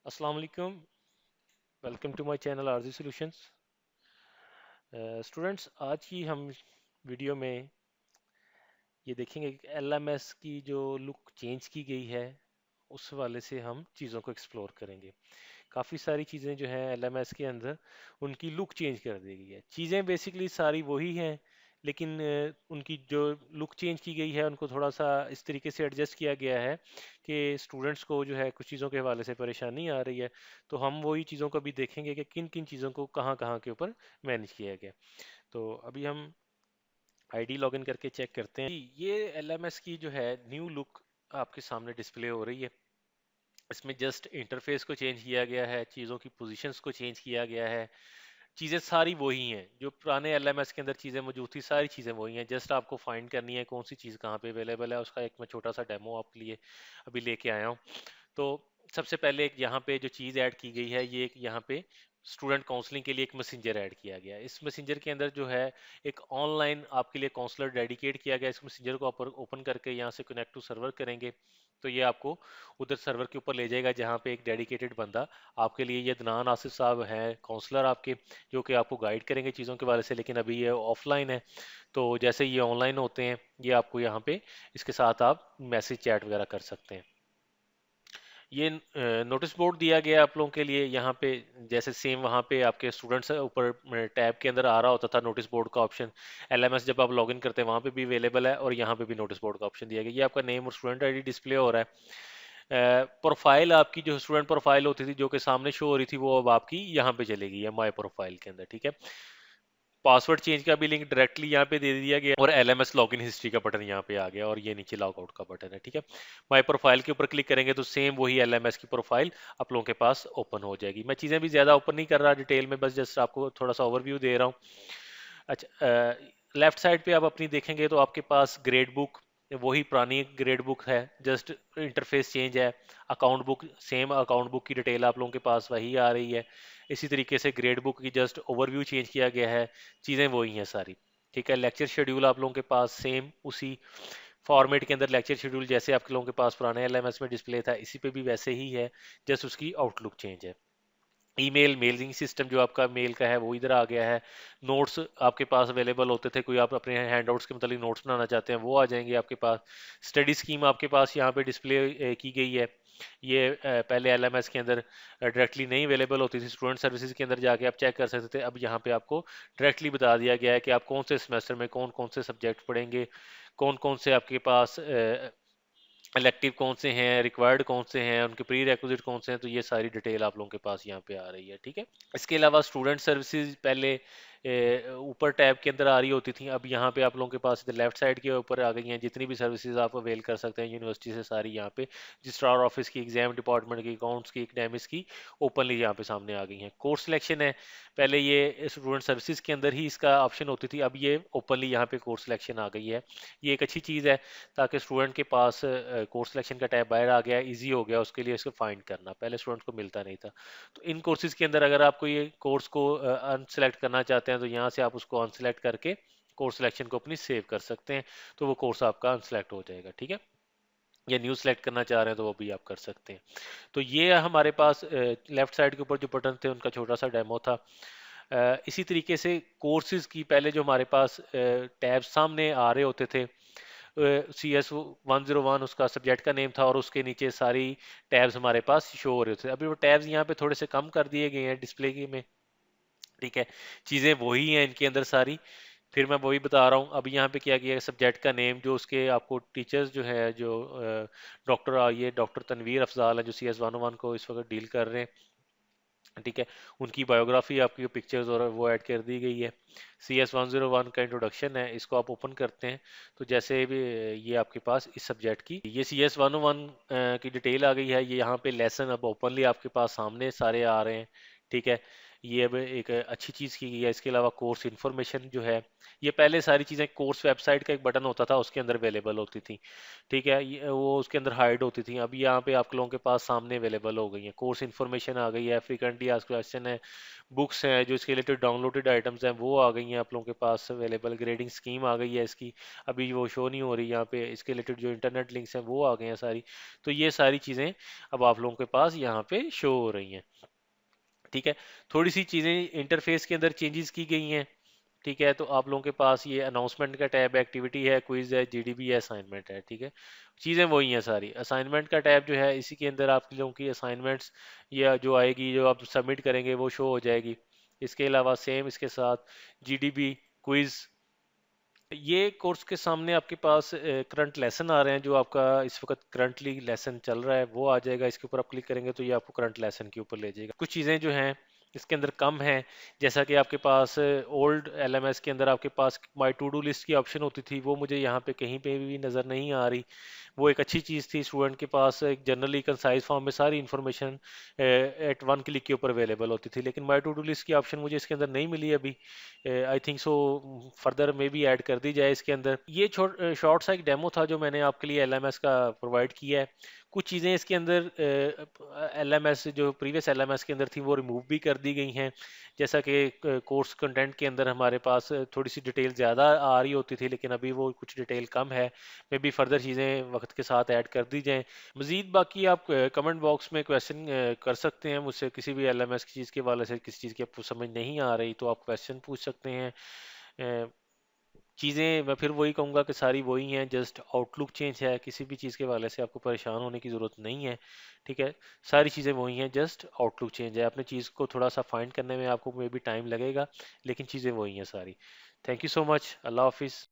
अस्सलाम वालेकुम। Welcome to my channel RG solutions. Students, आज की हम वीडियो में ये देखेंगे कि एलएमएस की जो लुक चेंज की गई है उस वाले से हम चीज़ों को एक्सप्लोर करेंगे। काफ़ी सारी चीज़ें जो हैं एलएमएस के अंदर उनकी लुक चेंज कर दी गई है। चीज़ें बेसिकली सारी वही हैं, लेकिन उनकी जो लुक चेंज की गई है उनको थोड़ा सा इस तरीके से एडजस्ट किया गया है कि स्टूडेंट्स को जो है कुछ चीज़ों के हवाले से परेशानी आ रही है। तो हम वही चीज़ों को भी देखेंगे कि किन किन चीज़ों को कहाँ कहाँ के ऊपर मैनेज किया गया। तो अभी हम आईडी लॉगिन करके चेक करते हैं। ये एलएमएस की जो है न्यू लुक आपके सामने डिस्प्ले हो रही है। इसमें जस्ट इंटरफेस को चेंज किया गया है, चीज़ों की पोजीशंस को चेंज किया गया है। चीज़ें सारी वही हैं जो पुराने एलएमएस के अंदर चीज़ें मौजूद थी, सारी चीज़ें वही हैं। जस्ट आपको फाइंड करनी है कौन सी चीज़ कहाँ पे अवेलेबल है, उसका एक मैं छोटा सा डेमो आपके लिए अभी लेके आया हूँ। तो सबसे पहले एक यहाँ पे जो चीज़ ऐड की गई है, ये एक यहाँ पे स्टूडेंट काउंसलिंग के लिए एक मैसेंजर ऐड किया गया है। इस मैसेंजर के अंदर जो है एक ऑनलाइन आपके लिए काउंसलर डेडिकेट किया गया है। इस मैसेंजर को आप ओपन करके यहाँ से कनेक्ट टू सर्वर करेंगे तो ये आपको उधर सर्वर के ऊपर ले जाएगा जहाँ पे एक डेडिकेटेड बंदा आपके लिए, ये अदनान आसिफ साहब हैं काउंसलर आपके, जो कि आपको गाइड करेंगे चीज़ों के बारे से। लेकिन अभी ये ऑफलाइन है, तो जैसे ये ऑनलाइन होते हैं ये आपको यहाँ पे इसके साथ आप मैसेज चैट वगैरह कर सकते हैं। ये नोटिस बोर्ड दिया गया आप लोगों के लिए यहाँ पे, जैसे सेम वहाँ पे आपके स्टूडेंट्स ऊपर टैब के अंदर आ रहा होता था नोटिस बोर्ड का ऑप्शन। एलएमएस जब आप लॉगिन करते हैं वहाँ पे भी अवेलेबल है और यहाँ पे भी नोटिस बोर्ड का ऑप्शन दिया गया। ये आपका नेम और स्टूडेंट आईडी डिस्प्ले हो रहा है। प्रोफाइल आपकी जो स्टूडेंट प्रोफाइल होती थी जो कि सामने शो हो रही थी वो अब आपकी यहाँ पे चलेगी है माई प्रोफाइल के अंदर, ठीक है। पासवर्ड चेंज का भी लिंक डायरेक्टली यहाँ पे दे दिया गया और एलएमएस लॉगिन हिस्ट्री का बटन यहाँ पे आ गया और ये नीचे लॉगआउट का बटन है, ठीक है। माई प्रोफाइल के ऊपर क्लिक करेंगे तो सेम वही एलएमएस की प्रोफाइल आप लोगों के पास ओपन हो जाएगी। मैं चीज़ें भी ज़्यादा ओपन नहीं कर रहा डिटेल में, बस जस्ट आपको थोड़ा सा ओवरव्यू दे रहा हूँ। अच्छा, लेफ्ट साइड पे आप अपनी देखेंगे तो आपके पास ग्रेड बुक वही पुरानी ग्रेड बुक है, जस्ट इंटरफेस चेंज है। Account book same, account book की डिटेल आप लोगों के पास वही आ रही है। इसी तरीके से ग्रेड बुक की जस्ट ओवरव्यू चेंज किया गया है, चीज़ें वही हैं सारी, ठीक है। लेक्चर शेड्यूल आप लोगों के पास सेम उसी फॉर्मेट के अंदर लेक्चर शेड्यूल जैसे आप लोगों के पास पुराने एलएमएस में डिस्प्ले था इसी पे भी वैसे ही है, जस्ट उसकी आउटलुक चेंज है। ईमेल मेलिंग सिस्टम जो आपका मेल का है वो इधर आ गया है। नोट्स आपके पास अवेलेबल होते थे, कोई आप अपने हैंडआउट्स के मतलब नोट्स बनाना चाहते हैं वो आ जाएंगे आपके पास। स्टडी स्कीम आपके पास यहाँ पे डिस्प्ले की गई है। ये पहले एलएमएस के अंदर डायरेक्टली नहीं अवेलेबल होती थी, स्टूडेंट सर्विसेज के अंदर जाके आप चेक कर सकते थे। अब यहाँ पे आपको डायरेक्टली बता दिया गया है कि आप कौन से सेमेस्टर में कौन कौन से सब्जेक्ट पढ़ेंगे, कौन कौन से आपके पास इलेक्टिव कौन से हैं, रिक्वायर्ड कौन से हैं, उनके प्री रेक्विजिट कौन से हैं। तो ये सारी डिटेल आप लोगों के पास यहाँ पे आ रही है, ठीक है। इसके अलावा स्टूडेंट सर्विसेज पहले ऊपर टैब के अंदर आ रही होती थी, अब यहाँ पे आप लोगों के पास इधर लेफ्ट साइड के ऊपर आ गई हैं। जितनी भी सर्विसेज आप अवेल कर सकते हैं यूनिवर्सिटी से सारी यहाँ पे, रजिस्ट्रार ऑफिस की, एग्जाम डिपार्टमेंट की, अकाउंट्स की, एकेडमिक्स की, ओपनली यहाँ पे सामने आ गई हैं। कोर्स सिलेक्शन है, पहले ये स्टूडेंट सर्विसेज के अंदर ही इसका ऑप्शन होती थी, अब ये ओपनली यहाँ पे कोर्स सिलेक्शन आ गई है। ये एक अच्छी चीज़ है ताकि स्टूडेंट के पास कोर्स सिलेक्शन का टैब बाहर आ गया, इजी हो गया उसके लिए इसको फाइंड करना, पहले स्टूडेंट को मिलता नहीं था। तो इन कोर्सेज के अंदर अगर आपको ये कोर्स को अनसेलेक्ट करना चाहते हैं तो यहाँ से आप उसको अनसेलेक्ट करके कोर्स सिलेक्शन को अपनी सेव कर सकते हैं, तो वो कोर्स आपका अनसेलेक्ट हो जाएगा, ठीक है। या न्यू सेलेक्ट करना चाह रहे हैं तो वो भी आप कर सकते हैं। तो ये हमारे पास लेफ्ट साइड के ऊपर जो बटन थे उनका छोटा सा डेमो था। इसी तरीके से कोर्सेज की पहले जो हमारे पास टैब सामने आ रहे होते थे, CS101 उसका सब्जेक्ट का नेम था और उसके नीचे सारी टैब्स हमारे पास शो हो रहे थे। अभी वो टैब्स यहाँ पे थोड़े से कम कर दिए गए हैं डिस्प्ले की में, ठीक है। चीज़ें वही हैं इनके अंदर सारी, फिर मैं वही बता रहा हूँ। अभी यहाँ पे क्या किया है, सब्जेक्ट का नेम जो उसके आपको टीचर्स जो है जो डॉक्टर, ये डॉक्टर तनवीर अफजाल है जो CS101 को इस वक्त डील कर रहे हैं, ठीक है। उनकी बायोग्राफी आपकी पिक्चर्स और वो ऐड कर दी गई है। CS101 का इंट्रोडक्शन है, इसको आप ओपन करते हैं तो जैसे भी ये आपके पास इस सब्जेक्ट की ये CS101 की डिटेल आ गई है। ये यहाँ पे लेसन अब ओपनली आपके पास सामने सारे आ रहे हैं, ठीक है। ये अब एक अच्छी चीज़ की गई है। इसके अलावा कोर्स इन्फॉर्मेशन जो है, ये पहले सारी चीज़ें कोर्स वेबसाइट का एक बटन होता था उसके अंदर अवेलेबल होती थी, ठीक है, वो उसके अंदर हाइड होती थी। अब यहाँ पे आप लोगों के पास सामने अवेलेबल हो गई है, कोर्स इन्फॉर्मेशन आ गई है, फ्रीक्वेंटली आस्क्ड क्वेश्चन है, बुक्स हैं जो इसके रिलेटेड डाउनलोडेड आइटम्स हैं वो आ गई हैं आप लोगों के पास अवेलेबल, ग्रेडिंग स्कीम आ गई है इसकी, अभी वो शो नहीं हो रही यहाँ पे, इसके रिलेटेड जो इंटरनेट लिंक्स हैं वो आ गए हैं सारी। तो ये सारी चीज़ें अब आप लोगों के पास यहाँ पे शो हो रही हैं, ठीक है। थोड़ी सी चीज़ें इंटरफेस के अंदर चेंजेस की गई हैं, ठीक है। तो आप लोगों के पास ये अनाउंसमेंट का टैब है, एक्टिविटी है, क्विज है, जीडीबी है, असाइनमेंट है, ठीक है। चीज़ें वही हैं सारी। असाइनमेंट का टैब जो है इसी के अंदर आप लोगों की असाइनमेंट्स या जो आएगी जो आप सबमिट करेंगे वो शो हो जाएगी। इसके अलावा सेम इसके साथ जीडीबी, क्विज, ये कोर्स के सामने आपके पास करंट लेसन आ रहे हैं, जो आपका इस वक्त करंटली लेसन चल रहा है वो आ जाएगा। इसके ऊपर आप क्लिक करेंगे तो ये आपको करंट लेसन के ऊपर ले जाएगा। कुछ चीज़ें जो हैं इसके अंदर कम है, जैसा कि आपके पास ओल्ड एलएमएस के अंदर आपके पास माई टू डू लिस्ट की ऑप्शन होती थी, वो मुझे यहाँ पे कहीं पे भी नज़र नहीं आ रही। वो एक अच्छी चीज़ थी, स्टूडेंट के पास एक जनरली कंसाइज फॉर्म में सारी इन्फॉर्मेशन एट वन क्लिक के ऊपर अवेलेबल होती थी, लेकिन माई टू डू लिस्ट की ऑप्शन मुझे इसके अंदर नहीं मिली अभी। आई थिंक सो फर्दर में भी ऐड कर दी जाए इसके अंदर। ये शॉर्ट सा एक डेमो था जो मैंने आपके लिए एलएमएस का प्रोवाइड किया है। कुछ चीज़ें इसके अंदर एलएमएस जो प्रीवियस एलएमएस के अंदर थी वो रिमूव भी कर दी गई हैं, जैसा कि कोर्स कंटेंट के अंदर हमारे पास थोड़ी सी डिटेल ज़्यादा आ रही होती थी, लेकिन अभी वो कुछ डिटेल कम है। मे बी फर्दर चीज़ें वक्त के साथ ऐड कर दी जाएँ। मज़ीद बाकी आप कमेंट बॉक्स में क्वेश्चन कर सकते हैं मुझसे, किसी भी एलएमएस की चीज़ के हवाले से किसी चीज़ की आपको समझ नहीं आ रही तो आप क्वेश्चन पूछ सकते हैं। चीज़ें मैं फिर वही कहूँगा कि सारी वही हैं, जस्ट आउटलुक चेंज है, किसी भी चीज़ के हवाले से आपको परेशान होने की ज़रूरत नहीं है, ठीक है। सारी चीज़ें वही हैं, जस्ट आउटलुक चेंज है। अपने चीज़ को थोड़ा सा फाइंड करने में आपको मे बी टाइम लगेगा, लेकिन चीज़ें वही हैं सारी। Thank you so much. अल्लाह हाफिज़।